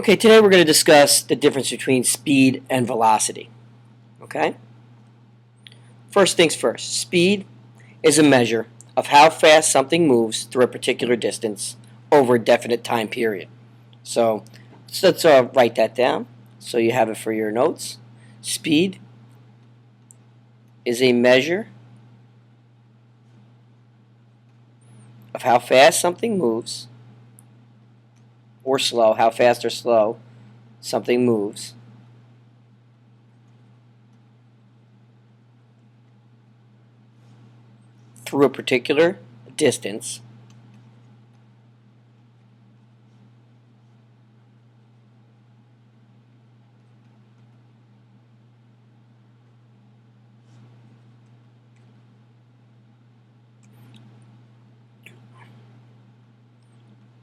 Okay, today we're going to discuss the difference between speed and velocity. Okay? First things first, speed is a measure of how fast something moves through a particular distance over a definite time period. So let's write that down so you have it for your notes. Speed is a measure of how fast something moves, or slow, how fast or slow something moves through a particular distance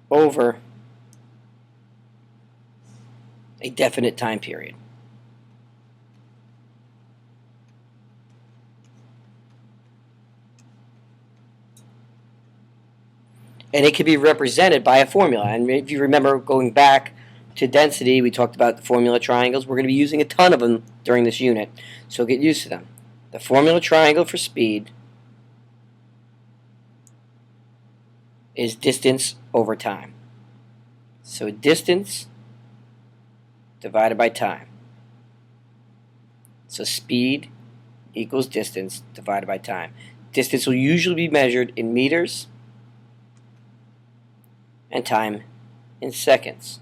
over a definite time period. And it can be represented by a formula. And if you remember going back to density, we talked about the formula triangles. We're going to be using a ton of them during this unit, so get used to them. The formula triangle for speed is distance over time. So distance divided by time. So speed equals distance divided by time. Distance will usually be measured in meters and time in seconds.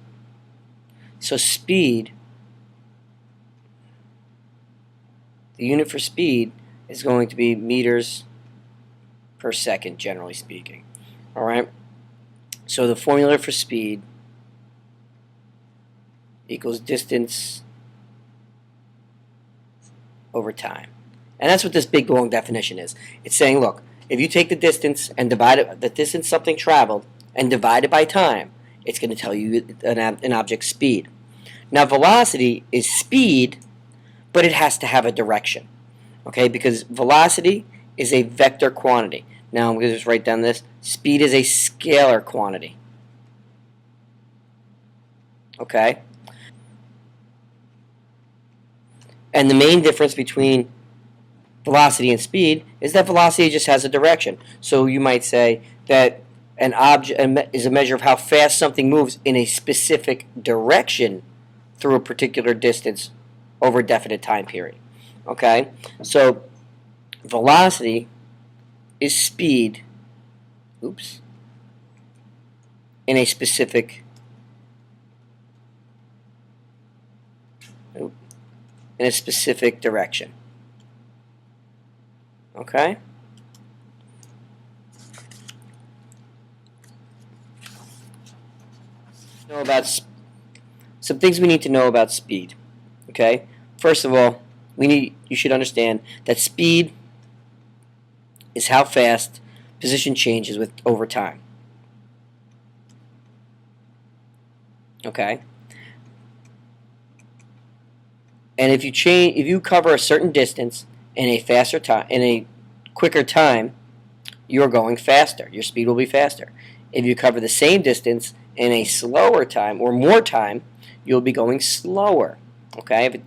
So speed, the unit for speed is going to be meters per second, generally speaking. All right? So the formula for speed equals distance over time. And that's what this big long definition is. It's saying, look, if you take the distance and divide it, the distance something traveled, and divide it by time, it's going to tell you an object's speed. Now, velocity is speed, but it has to have a direction, okay? Because velocity is a vector quantity. Now, I'm going to just write down this. Speed is a scalar quantity, okay? And the main difference between velocity and speed is that velocity just has a direction. So you might say that an object is a measure of how fast something moves in a specific direction through a particular distance over a definite time period. Okay? So velocity is speed, in a specific direction. Okay? Know about some things we need to know about speed. Okay? First of all, you should understand that speed is how fast position changes over time. Okay? And if you cover a certain distance in a quicker time, you're going faster. Your speed will be faster. If you cover the same distance in a slower time or more time, you'll be going slower. Okay?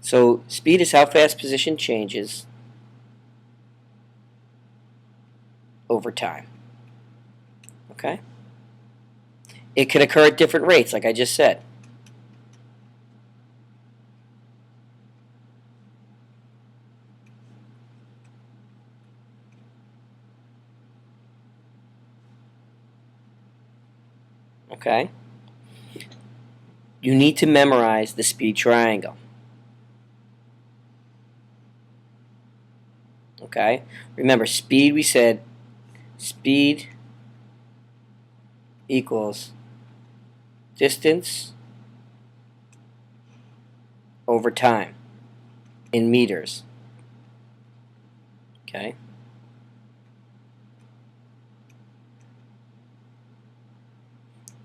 So speed is how fast position changes over time. Okay? It could occur at different rates, like I just said. Okay? You need to memorize the speed triangle. Okay? Remember, speed, we said, speed equals distance over time in meters. Okay?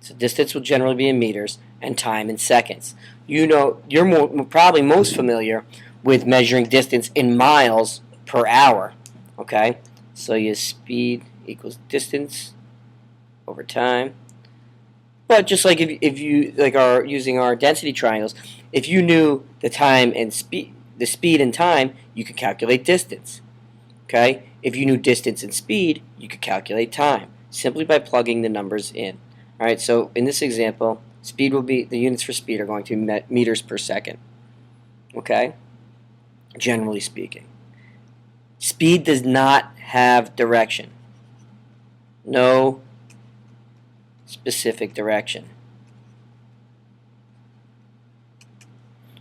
So distance will generally be in meters and time in seconds. You know, you're probably most familiar with measuring distance in miles per hour. Okay? So your speed equals distance over time. But just like if you like are using our density triangles, if you knew the time and speed, the speed and time, you could calculate distance. Okay? If you knew distance and speed, you could calculate time simply by plugging the numbers in. All right. So in this example, speed will be the units for speed are going to be meters per second. Okay? Generally speaking, speed does not have direction. No specific direction.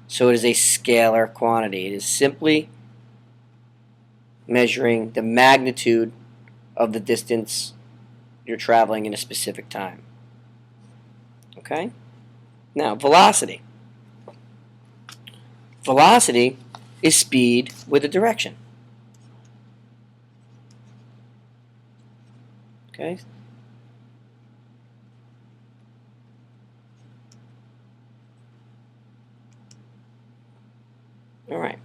So it is a scalar quantity. It is simply measuring the magnitude of the distance you're traveling in a specific time. Okay? Now, velocity. Velocity is speed with a direction. Okay? All right.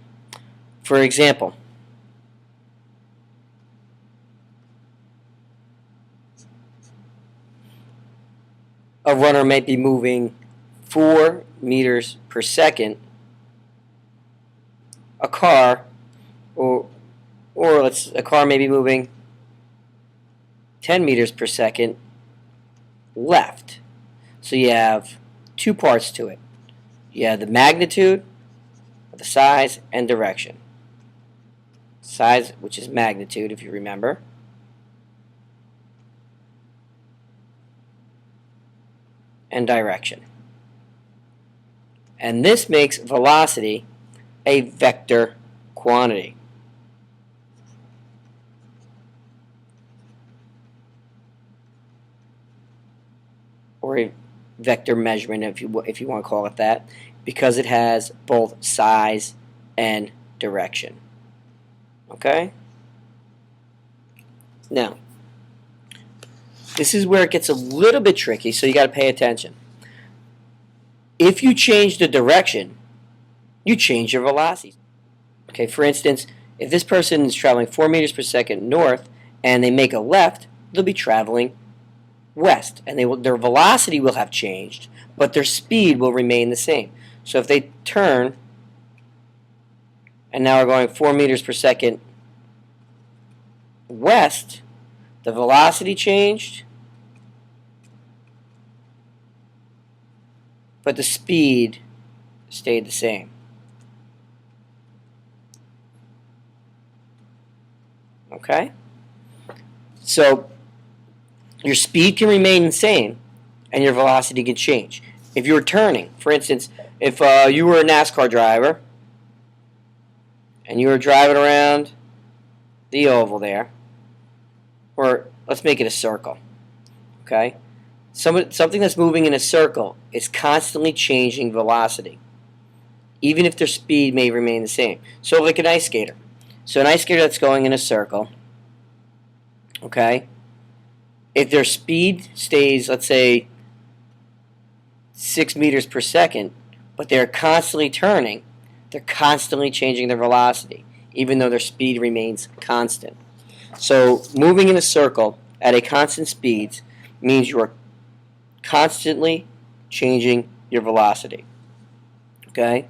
For example, a runner might be moving 4 meters per second. A car, or a car may be moving 10 meters per second left. So you have two parts to it. You have the magnitude, the size, and direction. Size, which is magnitude, if you remember. And direction. And this makes velocity a vector quantity. Or a vector measurement, if you want to call it that, because it has both size and direction. Okay? Now, this is where it gets a little bit tricky, so you got to pay attention. If you change the direction, you change your velocity. Okay, for instance, if this person is traveling 4 meters per second north and they make a left, they'll be traveling west, and their velocity will have changed, but their speed will remain the same. So if they turn and now are going 4 meters per second west, the velocity changed, but the speed stayed the same. Okay? So your speed can remain the same and your velocity can change. If you're turning, for instance, if you were a NASCAR driver and you were driving around the oval there, or let's make it a circle, okay? Something that's moving in a circle is constantly changing velocity, even if their speed may remain the same. So like an ice skater. So an ice skater that's going in a circle, okay? If their speed stays, let's say, 6 meters per second, but they're constantly turning, they're constantly changing their velocity, even though their speed remains constant. So moving in a circle at a constant speed means you are constantly changing your velocity. Okay?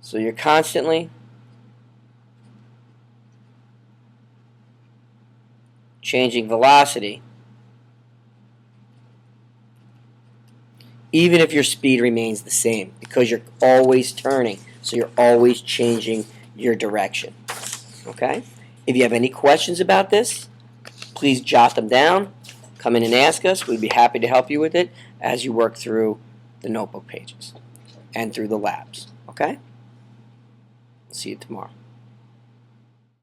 So you're constantly changing velocity, even if your speed remains the same, because you're always turning, so you're always changing your direction. Okay? If you have any questions about this, please jot them down, come in and ask us. We'd be happy to help you with it as you work through the notebook pages and through the labs. Okay? See you tomorrow.